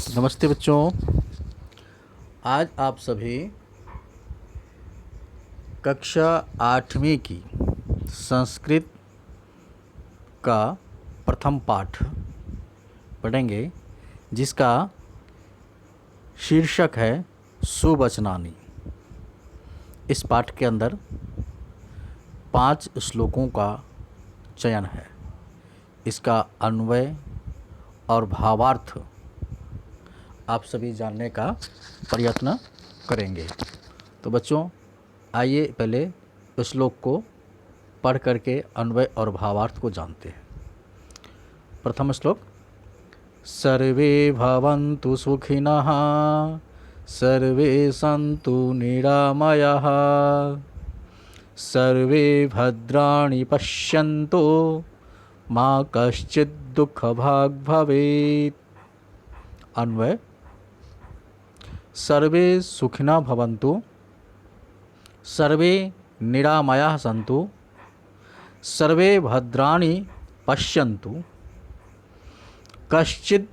नमस्ते बच्चों। आज आप सभी कक्षा 8वीं की संस्कृत का प्रथम पाठ पढ़ेंगे, जिसका शीर्षक है सुवचनानि। इस पाठ के अंदर 5 श्लोकों का चयन है। इसका अन्वय और भावार्थ आप सभी जानने का प्रयत्न करेंगे। तो बच्चों, आइए पहले श्लोक को पढ़ करके अन्वय और भावार्थ को जानते हैं। प्रथम श्लोक। सर्वे भवन्तु सुखिनः, सर्वे सन्तु निरामयाः, सर्वे भद्राणि पश्यन्तु, मा कश्चित् दुःखभाग् भवेत्। अन्वय। सर्वे सुखिनः भवन्तु, सर्वे निरामयाः सन्तु, सर्वे भद्राणि पश्यन्तु, कश्चित्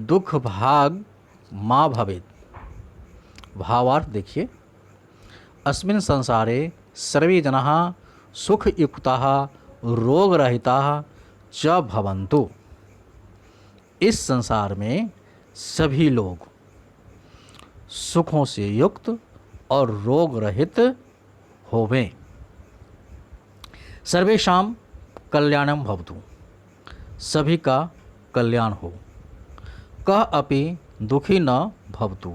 दुःखभाग् मा भवेत्। भावार्थ देखिए। अस्मिन् संसारे सर्वे जनाः सुखयुक्ताः रोगरहिताः च भवन्तु। इस संसार में सभी लोग सुखों से युक्त और रोग रहित होवें। सर्वेषां कल्याणं भवतु। सभी का कल्याण हो। कः अपि दुखी न भवतु।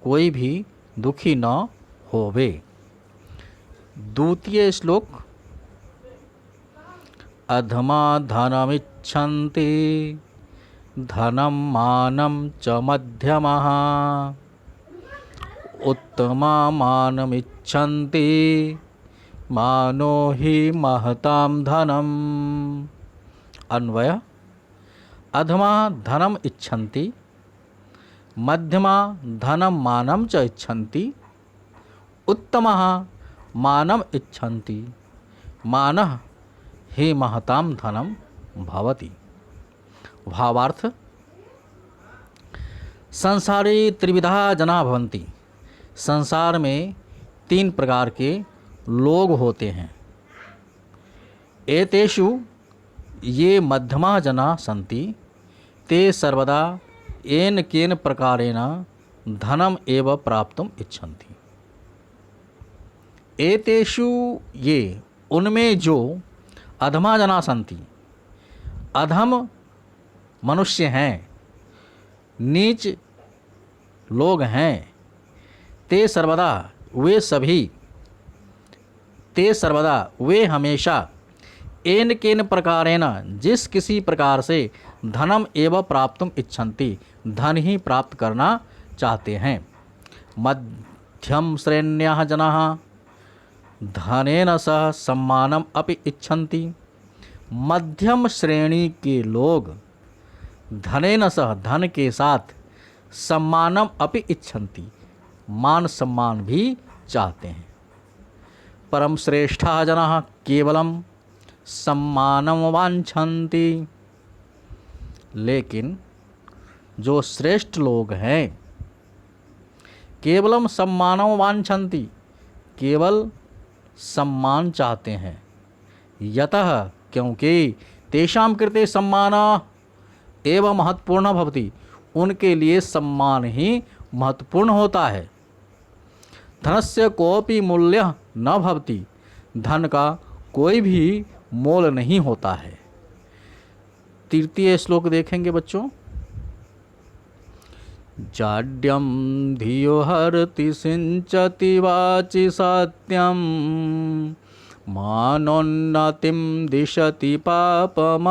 कोई भी दुखी न होवे। द्वितीय श्लोक। अधमा धनमिच्छन्ति, धनं मानं च मध्यमः, उत्तमा मानमिच्छन्ति, मानो हि महतां धनम्। अन्वय। अधमा धनम इच्छन्ति, मध्यमा धनं मानं च इच्छन्ति, उत्तमः मानम इच्छन्ति, मानः हि महतां धनं भवति। भावार्थ। संसारे त्रिविधा जना भवन्ति। संसार में 3 प्रकार के लोग होते हैं। एतेषु ये मध्यमा जना सन्ति, ते सर्वदा येन केन प्रकारेण धनम एव प्राप्तुम इच्छन्ति। एतेषु ये, उनमें जो, अधमा जना सन्ति, अधम मनुष्य हैं, नीच लोग हैं, ते सर्वदा, वे सभी, ते सर्वदा, वे हमेशा, एन केन प्रकारेण, जिस किसी प्रकार से, धनम एव प्राप्तुम इच्छन्ति, धन ही प्राप्त करना चाहते हैं। मध्यम श्रेण्याः जनाः धनेन सह सम्मानम अपि इच्छन्ति। मध्यम श्रेणी के लोग धनेन सह, धन के साथ, सम्मानम अपि इच्छन्ति, मान सम्मान भी चाहते हैं। परम श्रेष्ठा जनाः केवलम सम्मानम वांछन्ति। लेकिन जो श्रेष्ठ लोग हैं, केवलम सम्मानम वांछन्ति, केवल सम्मान चाहते हैं। यतः, क्योंकि तेषां कृते सम्मान एव महत्वपूर्ण भवति, उनके लिए सम्मान ही महत्वपूर्ण होता है। धनस्य कोऽपि मूल्यः न भवति। धन का कोई भी मोल नहीं होता है। तृतीय श्लोक देखेंगे बच्चों। जाड्यं धियो हरति सिंचति वाचि सत्यं, मानोन्नतिं दिशति पापमपाकरोति,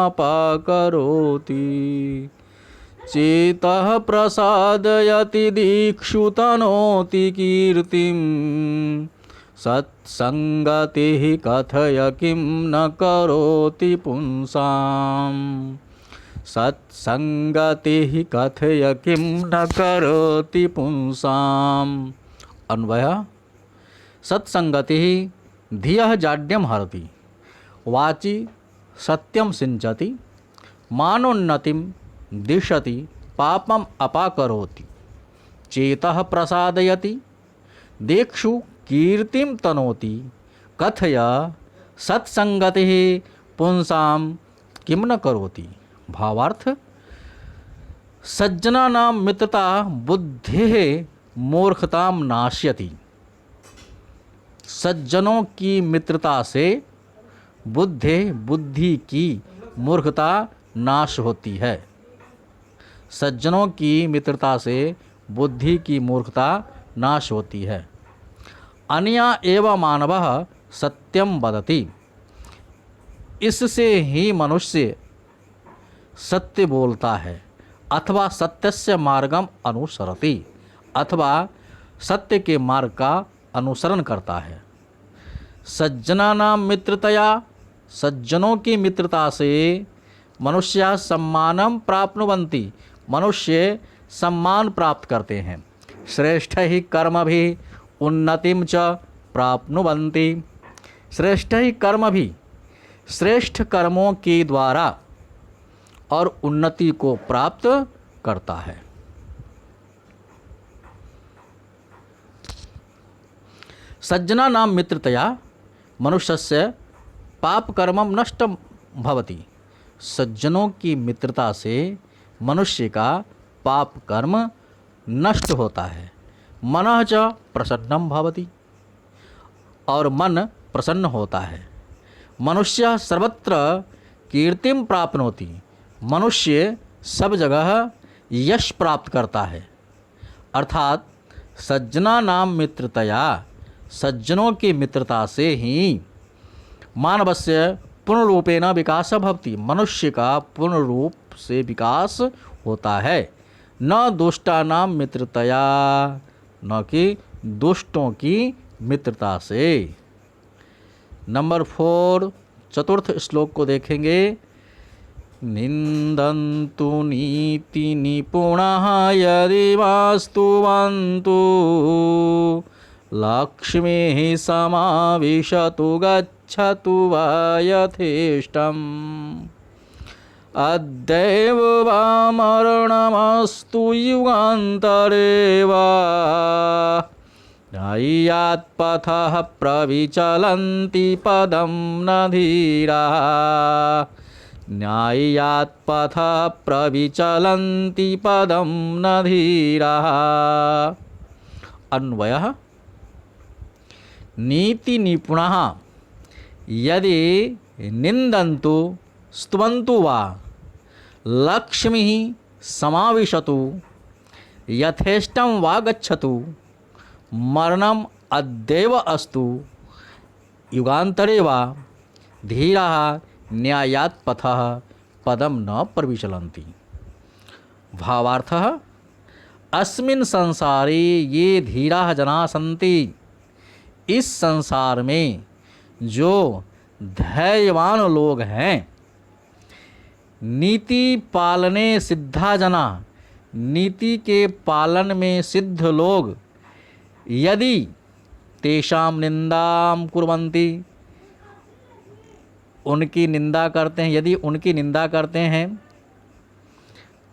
चेतः प्रसादयति दिक्षु तनोति कीर्तिं, सत्संगतिः कथय किं न करोति पुंसाम्। सत्संगतिः कथय किं न करोति पुंसाम्। अन्वय। सत्संगतिः धियः जाड्यं हरति, वाचि सत्यं सिंचति, मानोन्नतिं दिशति पापम अपाकरोति चेतः प्रसादयति देक्षु कीर्तिम तनोति कथया सत्संगति पुंसाम किम न करोति। भावार्थ, सज्जनानां मित्रता बुद्धेः मूर्खताम नाशयति। सज्जनों की मित्रता से बुद्धि की मूर्खता नाश होती है। सज्जनों की मित्रता से बुद्धि की मूर्खता नाश होती है। अनया एव मानवः सत्यम वदति। इससे ही मनुष्य सत्य बोलता है, अथवा सत्यस्य मार्गम अनुसरति, अथवा सत्य के मार्ग का अनुसरण करता है। सज्जनानां मित्रतया, सज्जनों की मित्रता से मनुष्य सम्मानम प्राप्नुवन्ति, मनुष्य सम्मान प्राप्त करते हैं। श्रेष्ठ ही कर्म भी उन्नतिम च प्राप्नुवन्ति। श्रेष्ठ ही कर्म भी, श्रेष्ठ कर्मों के द्वारा और उन्नति को प्राप्त करता है। सज्जना नाम मित्रतया मनुष्यस्य पाप कर्मम नष्टम भवति। सज्जनों की मित्रता से मनुष्य का पाप कर्म नष्ट होता है। मनः च प्रसन्नम भवति, और मन प्रसन्न होता है। मनुष्य सर्वत्र कीर्तिम प्राप्नोति, मनुष्य सब जगह यश प्राप्त करता है। अर्थात सज्जना नाम मित्रतया, सज्जनों की मित्रता से ही मानवस्य पूर्ण रूपेण विकास भवति, मनुष्य का पूर्ण रूप से विकास होता है। न दुष्टानाम मित्रतया, न कि दुष्टों की मित्रता से। नंबर 4, चतुर्थ श्लोक को देखेंगे। निंदन्तु नीति निपुणाः यदि वास्तुवन्तु लक्ष्मीः समाविशतु गच्छतु वा यथेष्टम् अद्यैव वा मरणमस्तु युगान्तरे वा न्याय्यात्पथः प्रविचलन्ति पदं न धीराः न्याय्यात्पथः प्रविचलन्ति पदं न धीराः। अन्वयः, नीति निपुणाः यदि निन्दन्तु स्तुवन्तु वा लक्ष्मीः समाविशतु यथेष्टं वा गच्छतु मरणम् अद्यैव अस्तु युगान्तरे वा धीराः न्यायात् पथः पदं न प्रविचलन्ति। भावार्थः, अस्मिन् संसारे ये धीराः जनाः सन्ति, इस संसार में जो धैर्यवान लोग हैं, नीति पालने सिद्धा जना, नीति के पालन में सिद्ध लोग, यदि तेषां निंदाम कुर्वन्ति, उनकी निंदा करते हैं, यदि उनकी निंदा करते हैं,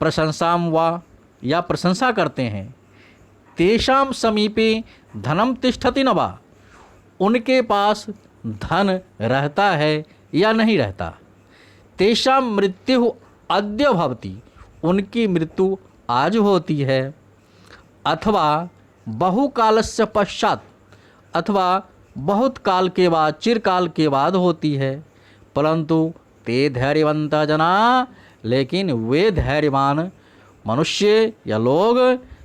प्रशंसाम वा या प्रशंसा करते हैं, तेषां समीपे धनम तिष्ठति न वा, उनके पास धन रहता है या नहीं रहता, तेषां मृत्यु अद्य भवति, उनकी मृत्यु आज होती है, अथवा बहुकालस्य पश्चात, अथवा बहुत काल के बाद, चिरकाल के बाद होती है, परंतु ते धैर्यवंत जना, लेकिन वे धैर्यवान मनुष्य या लोग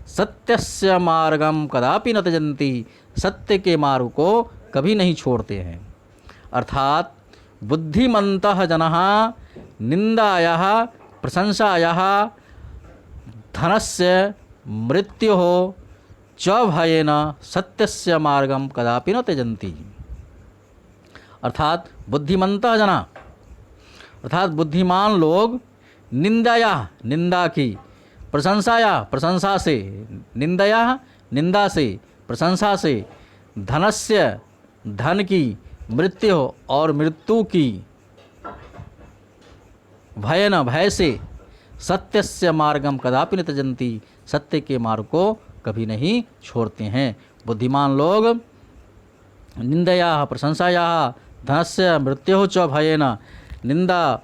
सत्यस्य मार्गम कदापि न त्यजन्ति, सत्य के मार्ग को कभी नहीं छोड़ते हैं। अर्थात बुद्धिमन्तः जनः निंदायाः प्रशंसायाः धनस्य मृत्योः च भयेन सत्यस्य मार्गम कदापि न त्यजन्ति। अर्थात बुद्धिमन्तः जना, अर्थात बुद्धिमान लोग निंदाया, निंदा की, प्रशंसाया, प्रशंसा से, निंदया, निंदा से, प्रशंसा से, धनस्य, धन की, मृत्यु और मृत्यु की, भय न, भय से, सत्यस्य मार्गम कदापि न त्यजन्ति, सत्य के मार्ग को कभी नहीं छोड़ते हैं। बुद्धिमान लोग निंदया प्रशंसाया धनस्य मृत्यु च भयेन, निंदा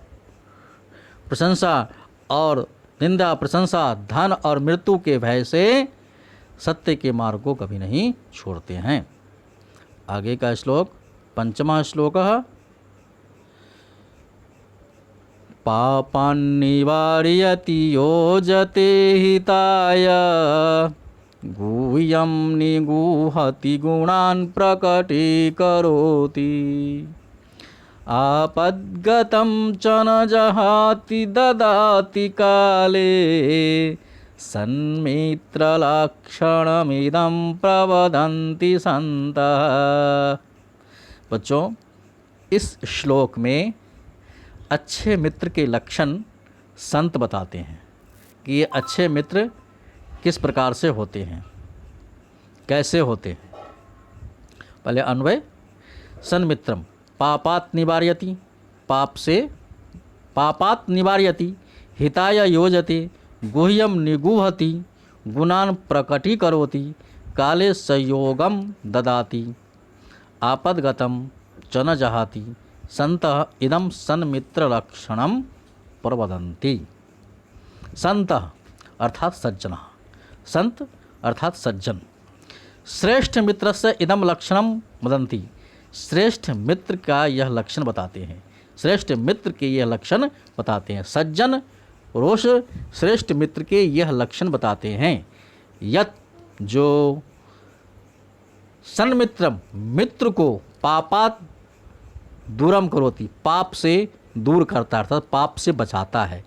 प्रशंसा और निंदा प्रशंसा धन और मृत्यु के भय से सत्य के मार्ग को कभी नहीं छोड़ते हैं। आगे का श्लोक, पंचमा श्लोक, पापान्निवारयति योजते हिताय, गुह्यं निगूहति गुणान् प्रकटीकरोति, आपद्गतं च न जहाति ददाति काले, सन्मित्रलक्षणमिदं प्रवदन्ति सन्तः। बच्चों, इस श्लोक में अच्छे मित्र के लक्षण संत बताते हैं कि ये अच्छे मित्र किस प्रकार से होते हैं, कैसे होते हैं। पहले अन्वय, सन्मित्रम पापात् निवारयति, पाप से पापात् निवारयति, हिताय योजते, गुह्यम निगूहति, गुणान् प्रकटीकरोति, काले संयोगम ददाति, आपद्गतं च न जहाति, संतः इदं सन्मित्रलक्षणं प्रवदन्ति। संतः अर्थात सज्जन, संत अर्थात सज्जन, श्रेष्ठ मित्रस्य इदं लक्षणं वदन्ति, श्रेष्ठ मित्र का यह लक्षण बताते हैं, श्रेष्ठ मित्र के यह लक्षण बताते हैं। सज्जन रोष श्रेष्ठ मित्र के यह लक्षण बताते हैं। यत जो सन्मित्रम मित्र को पापात दूरम करोति, पाप से दूर करता है, अर्थात पाप से बचाता है।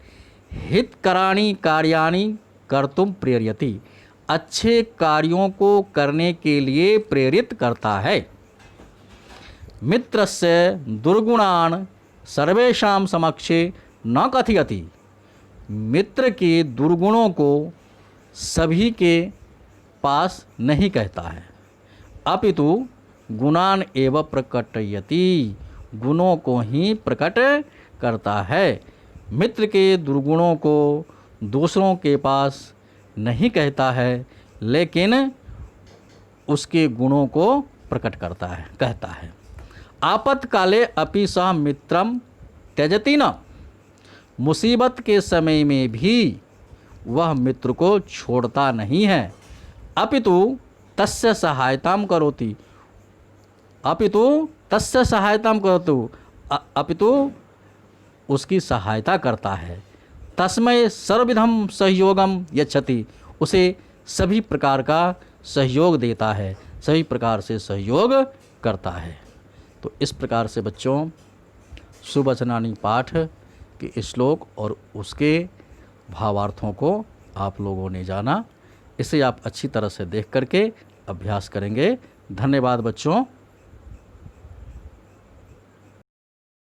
हितकराणि कार्याणि कर्तुम प्रेरयति, अच्छे कार्यों को करने के लिए प्रेरित करता है। मित्रस्य दुर्गुणान् सर्वेषां समक्षे न कथयति, मित्र के दुर्गुणों को सभी के पास नहीं कहता है। अपितु गुणान एव प्रकटयति, गुणों को ही प्रकट करता है। मित्र के दुर्गुणों को दूसरों के पास नहीं कहता है, लेकिन उसके गुणों को प्रकट करता है, कहता है। आपत्काले अपि सह मित्रम त्यजति न, मुसीबत के समय में भी वह मित्र को छोड़ता नहीं है। अपितु तस्य सहायतां करोति, अपितु तस्य सहायतां करोतु, अपितु उसकी सहायता करता है। तस्मै सर्वविधम सहयोगम यच्छति, उसे सभी प्रकार का सहयोग देता है, सभी प्रकार से सहयोग करता है। तो इस प्रकार से बच्चों सुवचनानी पाठ के श्लोक और उसके भावार्थों को आप लोगों ने जाना। इसे आप अच्छी तरह से देख करके अभ्यास करेंगे। धन्यवाद बच्चों।